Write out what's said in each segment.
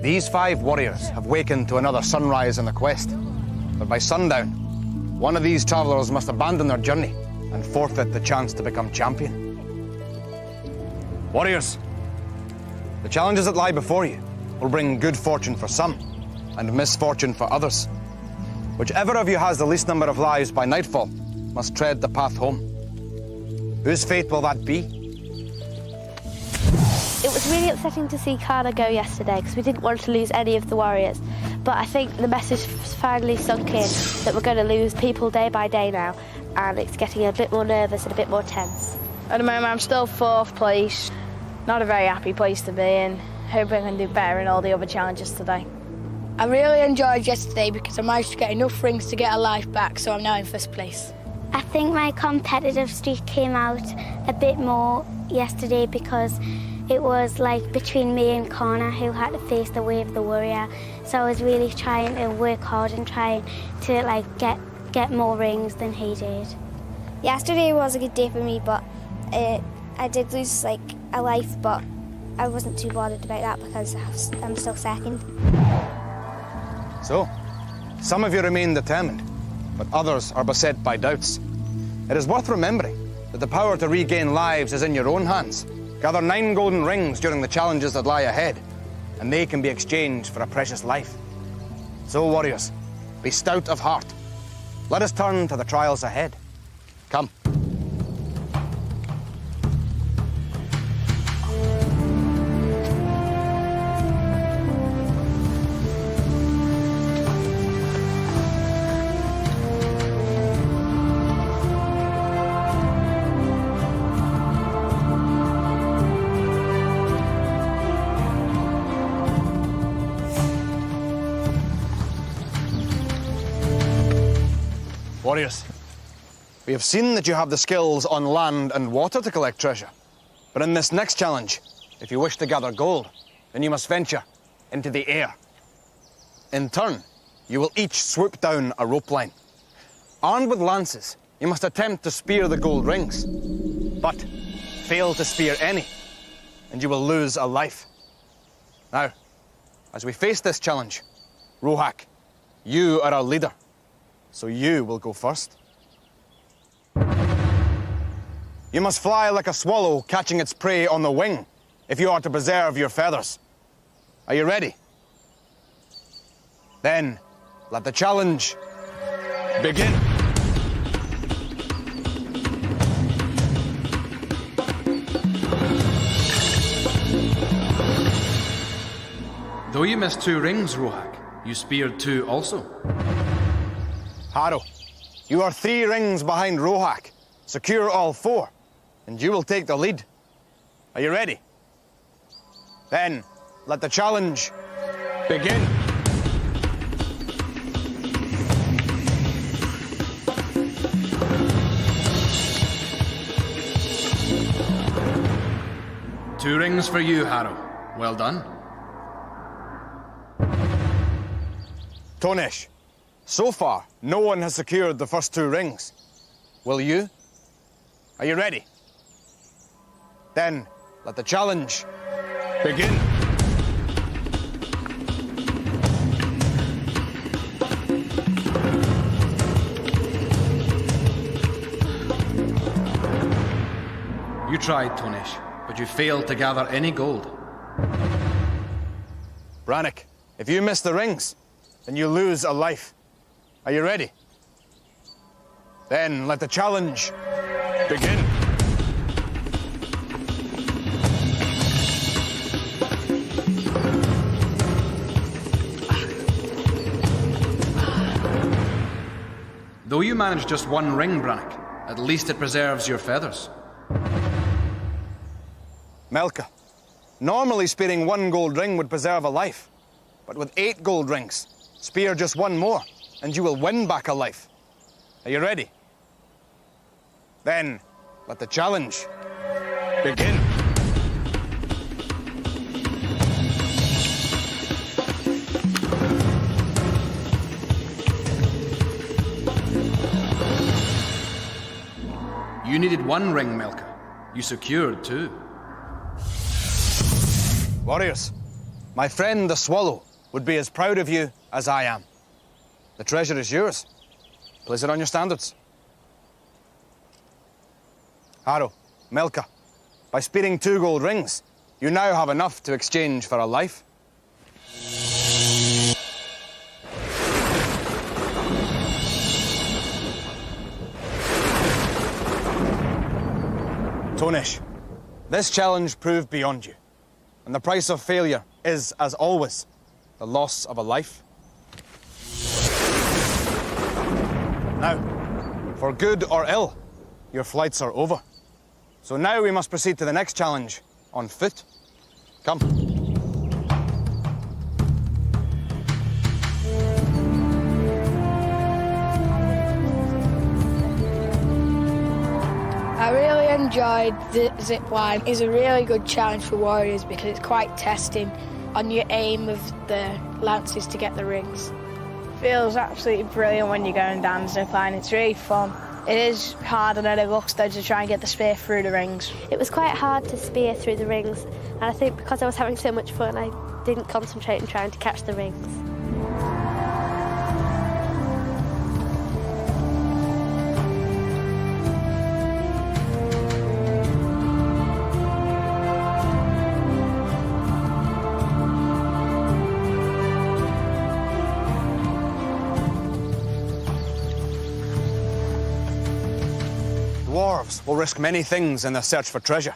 These 5 warriors have wakened to another sunrise in the quest. But by sundown, one of these travellers must abandon their journey and forfeit the chance to become champion. Warriors, the challenges that lie before you will bring good fortune for some and misfortune for others. Whichever of you has the least number of lives by nightfall must tread the path home. Whose fate will that be? It was really upsetting to see Kana go yesterday because we didn't want to lose any of the warriors. But I think the message finally sunk in that we're going to lose people day by day now, and it's getting a bit more nervous and a bit more tense. At the moment, I'm still 4th place. Not a very happy place to be in. Hope I can do better in all the other challenges today. I really enjoyed yesterday because I managed to get enough rings to get a life back, so I'm now in 1st place. I think my competitive streak came out a bit more yesterday because it was like between me and Connor who had to face the way of the warrior. So I was really trying to work hard and trying to like get more rings than he did. Yesterday was a good day for me, but I did lose like a life, but I wasn't too bothered about that because I'm still 2nd. So, some of you remain determined, but others are beset by doubts. It is worth remembering that the power to regain lives is in your own hands. Gather 9 golden rings during the challenges that lie ahead, and they can be exchanged for a precious life. So, warriors, be stout of heart. Let us turn to the trials ahead. Come. Warriors, we have seen that you have the skills on land and water to collect treasure. But in this next challenge, if you wish to gather gold, then you must venture into the air. In turn, you will each swoop down a rope line. Armed with lances, you must attempt to spear the gold rings. But fail to spear any, and you will lose a life. Now, as we face this challenge, Rohak, you are our leader. So you will go first. You must fly like a swallow catching its prey on the wing if you are to preserve your feathers. Are you ready? Then let the challenge begin. Though you missed 2 rings, Rohak, you speared 2 also. Harrow, you are 3 rings behind Rohak. Secure all 4, and you will take the lead. Are you ready? Then, let the challenge begin. Two rings for you, Harrow. Well done. Tonesh, so far, no one has secured the first 2 rings. Will you? Are you ready? Then, let the challenge begin. You tried, Tonesh, but you failed to gather any gold. Brannick, if you miss the rings, then you lose a life. Are you ready? Then let the challenge begin. Though you managed just 1 ring, Brannick, at least it preserves your feathers. Melka, normally spearing 1 gold ring would preserve a life. But with 8 gold rings, spear just 1 more, and you will win back a life. Are you ready? Then, let the challenge begin. You needed 1 ring, Melka. You secured 2. Warriors, My friend the swallow would be as proud of you as I am. The treasure is yours. Place it on your standards. Harrow, Melka, by spearing 2 gold rings, you now have enough to exchange for a life. Tonish, this challenge proved beyond you, and the price of failure is, as always, the loss of a life. Now, for good or ill, your flights are over. So now we must proceed to the next challenge on foot. Come. I really enjoyed the zip line. It's a really good challenge for warriors because it's quite testing on your aim of the lances to get the rings. Feels absolutely brilliant when you're going down the zip line. It's really fun. It is harder than it looks though to try and get the spear through the rings. It was quite hard to spear through the rings, and I think because I was having so much fun, I didn't concentrate on trying to catch the rings. Dwarves will risk many things in their search for treasure,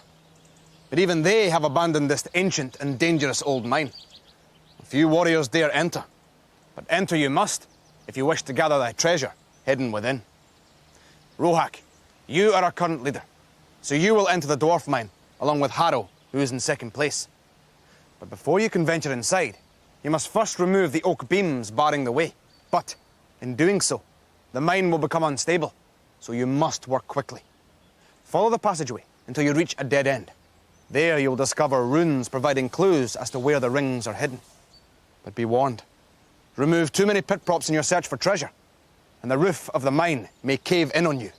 but even they have abandoned this ancient and dangerous old mine. Few warriors dare enter, but enter you must if you wish to gather thy treasure hidden within. Rohak, you are our current leader, so you will enter the dwarf mine along with Harrow, who is in second place. But before you can venture inside, you must first remove the oak beams barring the way. But in doing so, the mine will become unstable, so you must work quickly. Follow the passageway until you reach a dead end. There you'll discover runes providing clues as to where the rings are hidden. But be warned, remove too many pit props in your search for treasure, and the roof of the mine may cave in on you.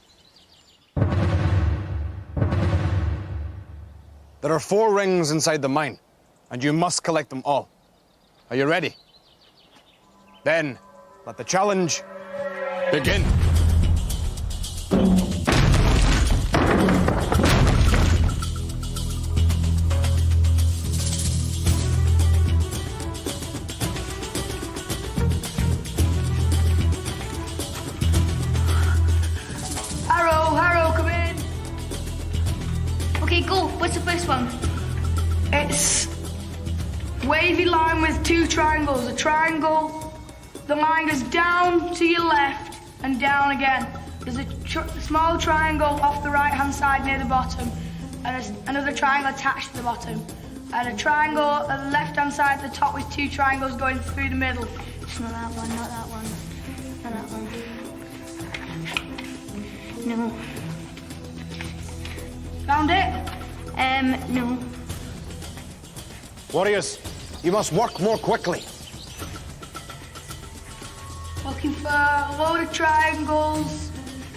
There are 4 rings inside the mine, and you must collect them all. Are you ready? Then, let the challenge begin. Harrow, come in. Okay, go. What's the first one? It's wavy line with 2 triangles. A triangle, the line goes down to your left and down again. There's a small triangle off the right-hand side near the bottom, and another triangle attached to the bottom. And a triangle at the left-hand side at the top with 2 triangles going through the middle. It's not that one, not that one, not that one. No. Found it? No. Warriors, you must work more quickly. Looking for a load of triangles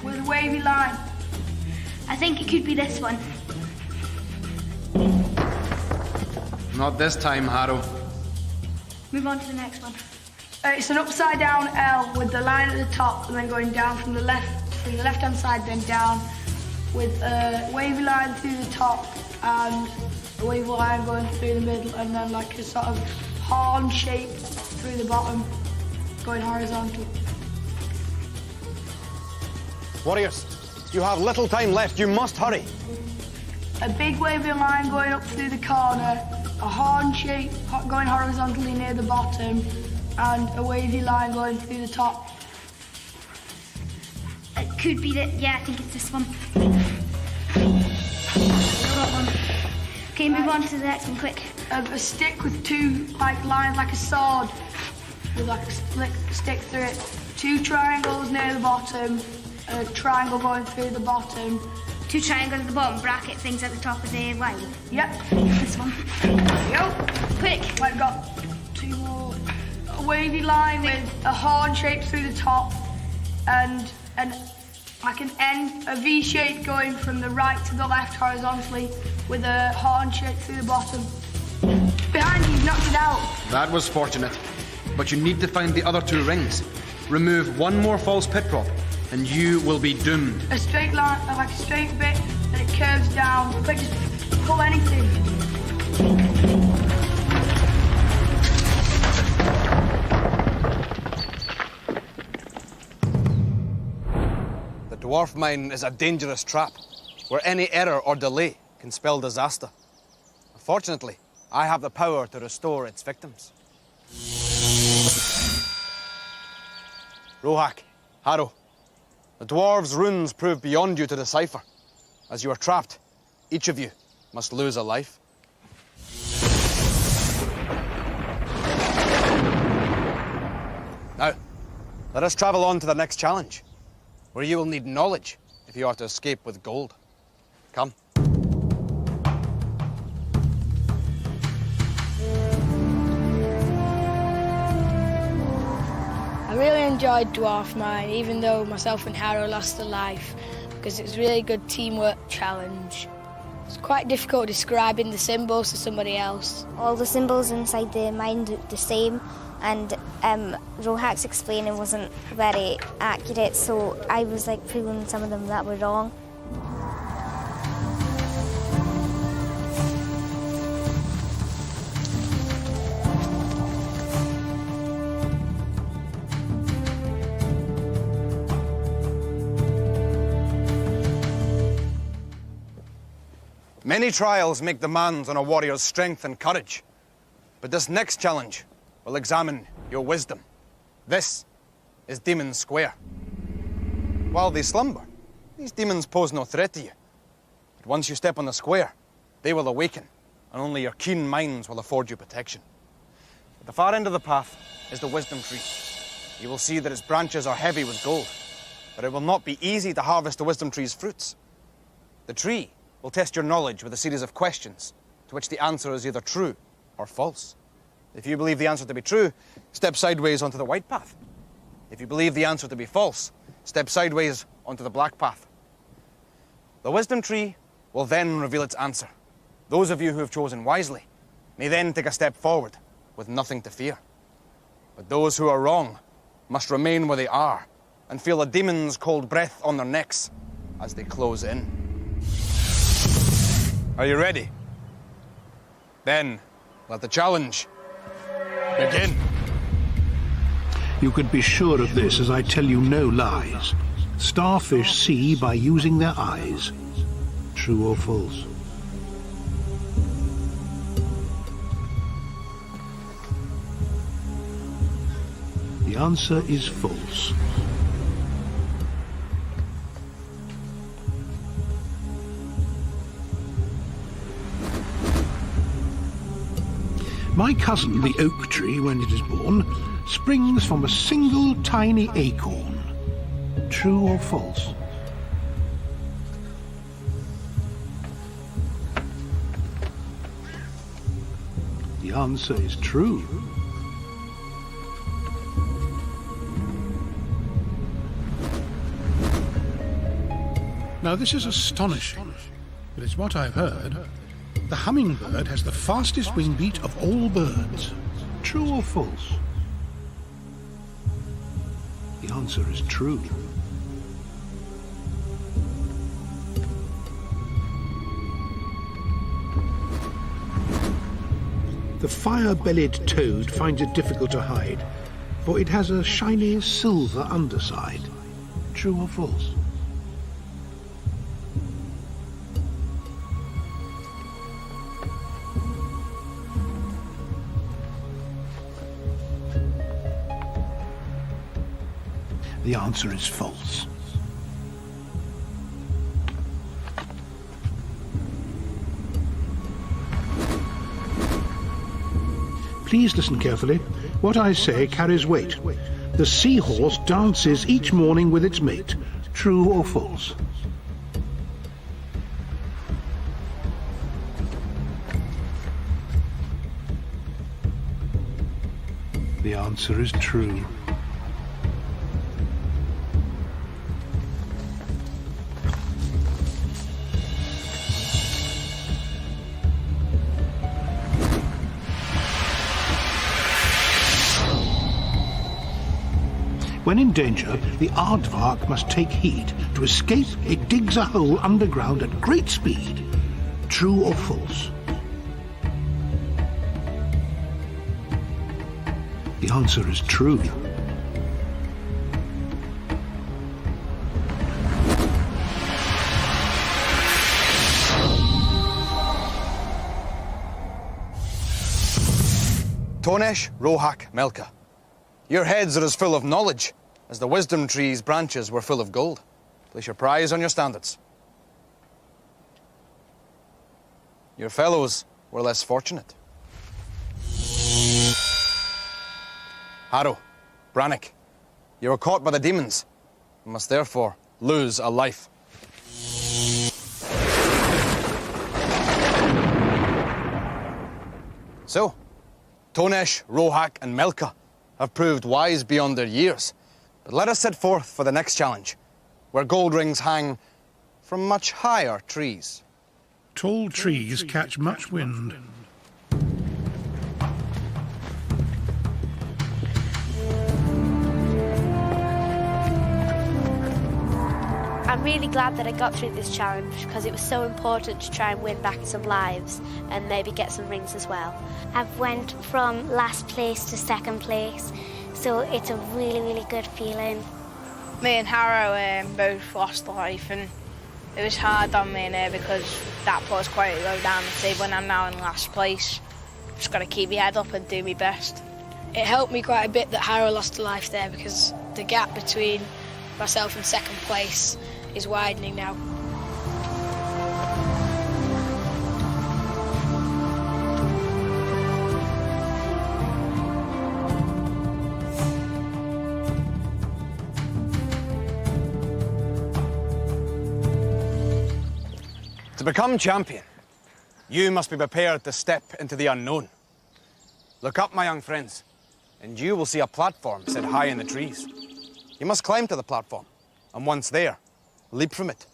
with a wavy line. I think it could be this one. Not this time, Harrow. Move on to the next one. It's an upside down L with the line at the top and then going down from the left-hand side, then down with a wavy line through the top and a wavy line going through the middle, and then like a sort of horn shape through the bottom, going horizontal. Warriors, you have little time left. You must hurry. A big wavy line going up through the corner, a horn shape going horizontally near the bottom, and a wavy line going through the top. It could be that. Yeah, I think it's this one. That one. Okay, move on to the next one, quick. A stick with 2 like lines, like a sword, with like a stick through it. 2 triangles near the bottom, a triangle going through the bottom. 2 triangles at the bottom, bracket things at the top of the line. Yep. This one. There you go. Quick. I've got 2 more. A wavy line with a horn shape through the top, and like an end, a V shape going from the right to the left horizontally with a horn shape through the bottom. Behind you, you've knocked it out. That was fortunate. But you need to find the other 2 rings. Remove one more false pit prop, and you will be doomed. A straight line, like a straight bit, and it curves down. But just pull anything. The dwarf mine is a dangerous trap, where any error or delay can spell disaster. Fortunately, I have the power to restore its victims. Rohak, Harrow, the dwarves' runes prove beyond you to decipher. As you are trapped, each of you must lose a life. Now, let us travel on to the next challenge, where you will need knowledge if you are to escape with gold. Come. I really enjoyed Dwarf Mine, even though myself and Harrow lost a life, because it was a really good teamwork challenge. It's quite difficult describing the symbols to somebody else. All the symbols inside the mine looked the same, and Rohak's explaining wasn't very accurate, so I was like proving some of them that were wrong. Many trials make demands on a warrior's strength and courage, but this next challenge will examine your wisdom. This is Demon Square. While they slumber, these demons pose no threat to you. But once you step on the square, they will awaken, and only your keen minds will afford you protection. At the far end of the path is the wisdom tree. You will see that its branches are heavy with gold, but it will not be easy to harvest the wisdom tree's fruits. The tree will test your knowledge with a series of questions to which the answer is either true or false. If you believe the answer to be true, step sideways onto the white path. If you believe the answer to be false, step sideways onto the black path. The wisdom tree will then reveal its answer. Those of you who have chosen wisely may then take a step forward with nothing to fear. But those who are wrong must remain where they are and feel a demon's cold breath on their necks as they close in. Are you ready? Then, let the challenge begin. You can be sure of this, as I tell you no lies. Starfish see by using their eyes. True or false? The answer is false. My cousin, the oak tree, when it is born, springs from a single tiny acorn. True or false? The answer is true. Now this is astonishing, but it's what I've heard. The hummingbird has the fastest wing beat of all birds. True or false? The answer is true. The fire-bellied toad finds it difficult to hide, for it has a shiny silver underside. True or false? The answer is false. Please listen carefully. What I say carries weight. The seahorse dances each morning with its mate. True or false? The answer is true. when in danger, the aardvark must take heed. To escape, it digs a hole underground at great speed. True or false? The answer is true. Tonesh, Rohak, Melka. Your heads are as full of knowledge as the wisdom tree's branches were full of gold. Place your prize on your standards. Your fellows were less fortunate. Harrow, Brannick, you were caught by the demons and must therefore lose a life. So, Tonesh, Rohak and Melka have proved wise beyond their years. But let us set forth for the next challenge, where gold rings hang from much higher trees. Tall trees catch much wind. I'm really glad that I got through this challenge because it was so important to try and win back some lives and maybe get some rings as well. I've went from last place to second place, so it's a really, really good feeling. Me and Harrow both lost a life, and it was hard on me now because that put us quite low down the table, and I'm now in last place. Just got to keep my head up and do my best. It helped me quite a bit that Harrow lost a life there because the gap between myself and second place is widening now. To become champion, you must be prepared to step into the unknown. Look up, my young friends, and you will see a platform set high in the trees. You must climb to the platform, and once there, leap from it.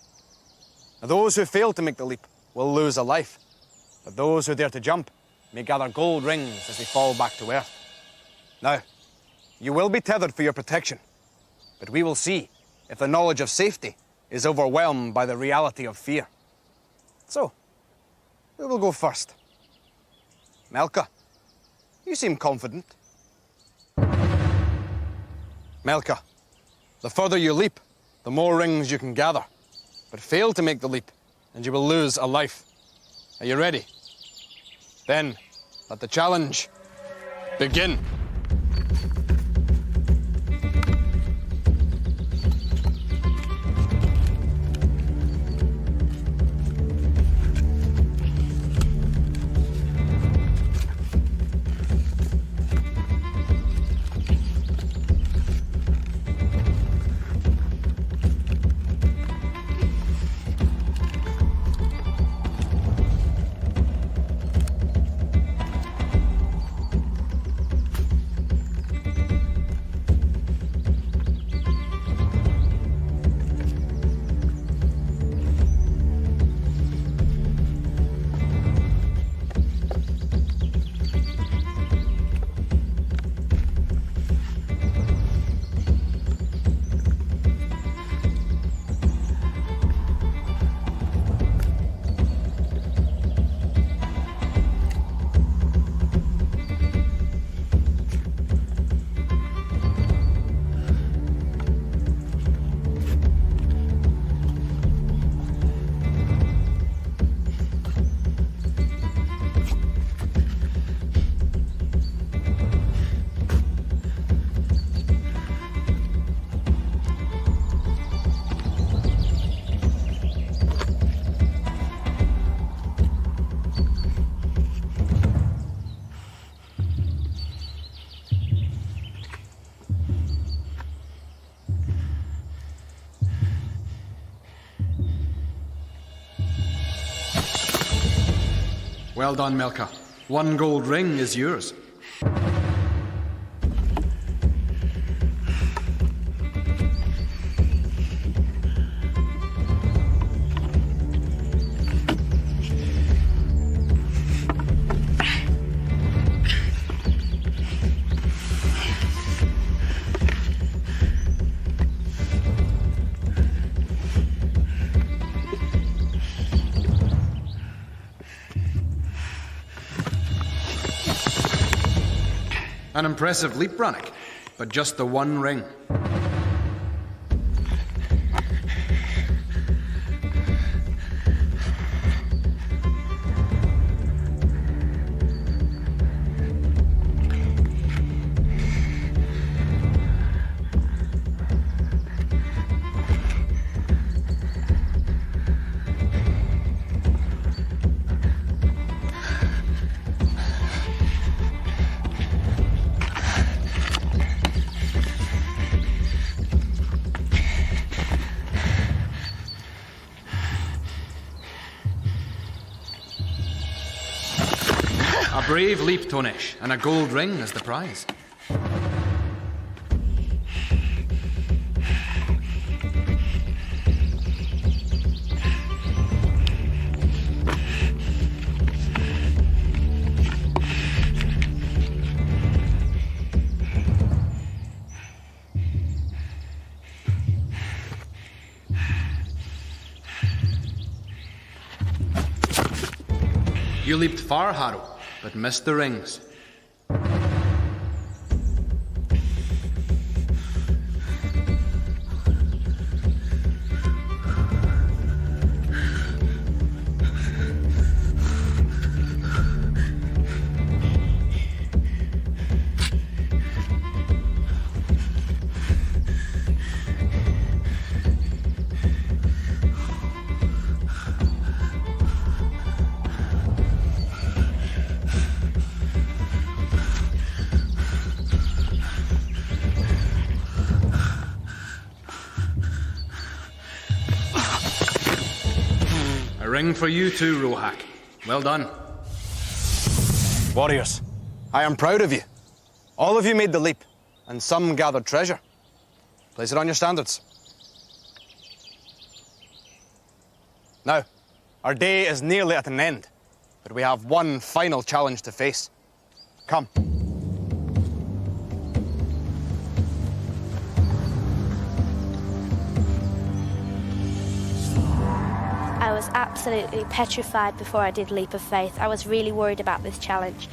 Now, those who fail to make the leap will lose a life, but those who dare to jump may gather gold rings as they fall back to earth. Now, you will be tethered for your protection, but we will see if the knowledge of safety is overwhelmed by the reality of fear. So, who will go first? Melka, you seem confident. Melka, the further you leap, the more rings you can gather. But fail to make the leap, and you will lose a life. Are you ready? Then, let the challenge begin. Well done, Melka. 1 gold ring is yours. An impressive leap, Brannock, but just the one ring. A brave leap, Tonesh, and a gold ring is the prize. You leaped far, Harrow, but missed the rings. A ring for you too, Rohak. Well done. Warriors, I am proud of you. All of you made the leap, and some gathered treasure. Place it on your standards. Now, our day is nearly at an end, but we have one final challenge to face. Come. I was absolutely petrified before I did Leap of Faith. I was really worried about this challenge.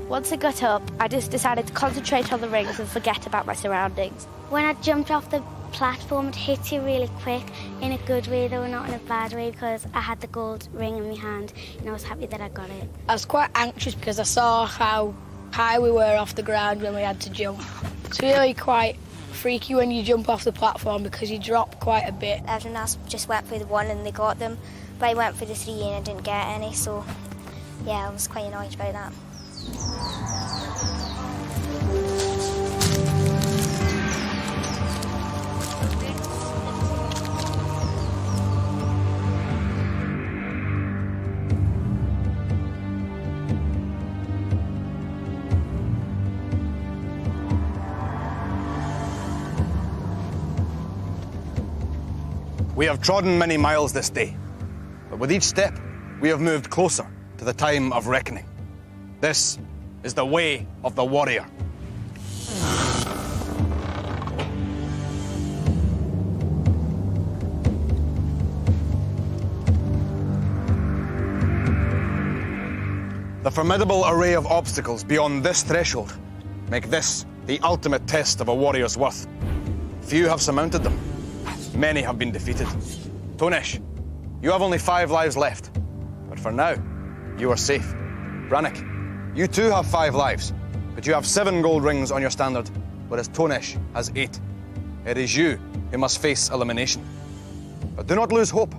Once I got up, I just decided to concentrate on the rings and forget about my surroundings. When I jumped off the platform, it hit you really quick, in a good way though, not in a bad way, because I had the gold ring in my hand and I was happy that I got it. I was quite anxious because I saw how high we were off the ground when we had to jump. It's really quite freaky when you jump off the platform because you drop quite a bit. Everyone else just went for the one and they got them, but I went for the three and I didn't get any, so yeah, I was quite annoyed about that. We have trodden many miles this day, but with each step, we have moved closer to the time of reckoning. This is the way of the warrior. The formidable array of obstacles beyond this threshold make this the ultimate test of a warrior's worth. Few have surmounted them. Many have been defeated. Tonesh, you have only 5 lives left, but for now, you are safe. Brannock, you too have 5 lives, but you have 7 gold rings on your standard, whereas Tonesh has 8. It is you who must face elimination. But do not lose hope,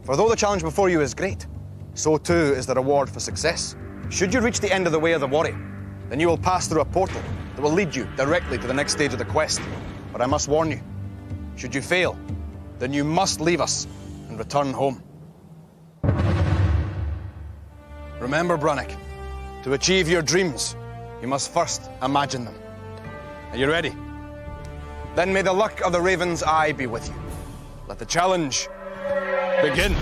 for though the challenge before you is great, so too is the reward for success. Should you reach the end of the way of the warrior, then you will pass through a portal that will lead you directly to the next stage of the quest. But I must warn you, should you fail, then you must leave us and return home. Remember, Brannock, to achieve your dreams, you must first imagine them. Are you ready? Then may the luck of the Raven's Eye be with you. Let the challenge begin.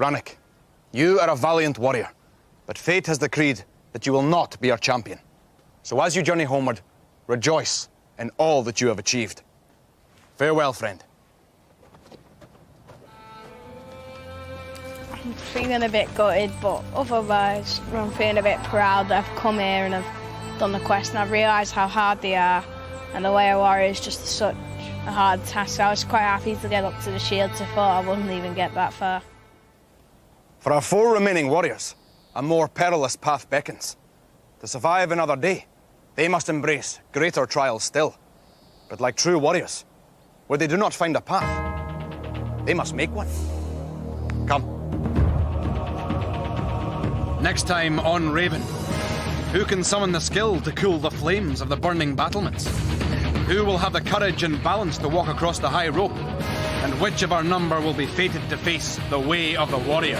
panic. You are a valiant warrior, but fate has decreed that you will not be our champion. So as you journey homeward, rejoice in all that you have achieved. Farewell, friend. I'm feeling a bit gutted, but otherwise I'm feeling a bit proud that I've come here and I've done the quest, and I've realised how hard they are, and the way a warrior is just such a hard task. I was quite happy to get up to the shields. I thought I wouldn't even get that far. For our 4 remaining warriors, a more perilous path beckons. To survive another day, they must embrace greater trials still. But like true warriors, where they do not find a path, they must make one. Come. Next time on Raven, who can summon the skill to cool the flames of the burning battlements? Who will have the courage and balance to walk across the high rope? And which of our number will be fated to face the way of the warrior?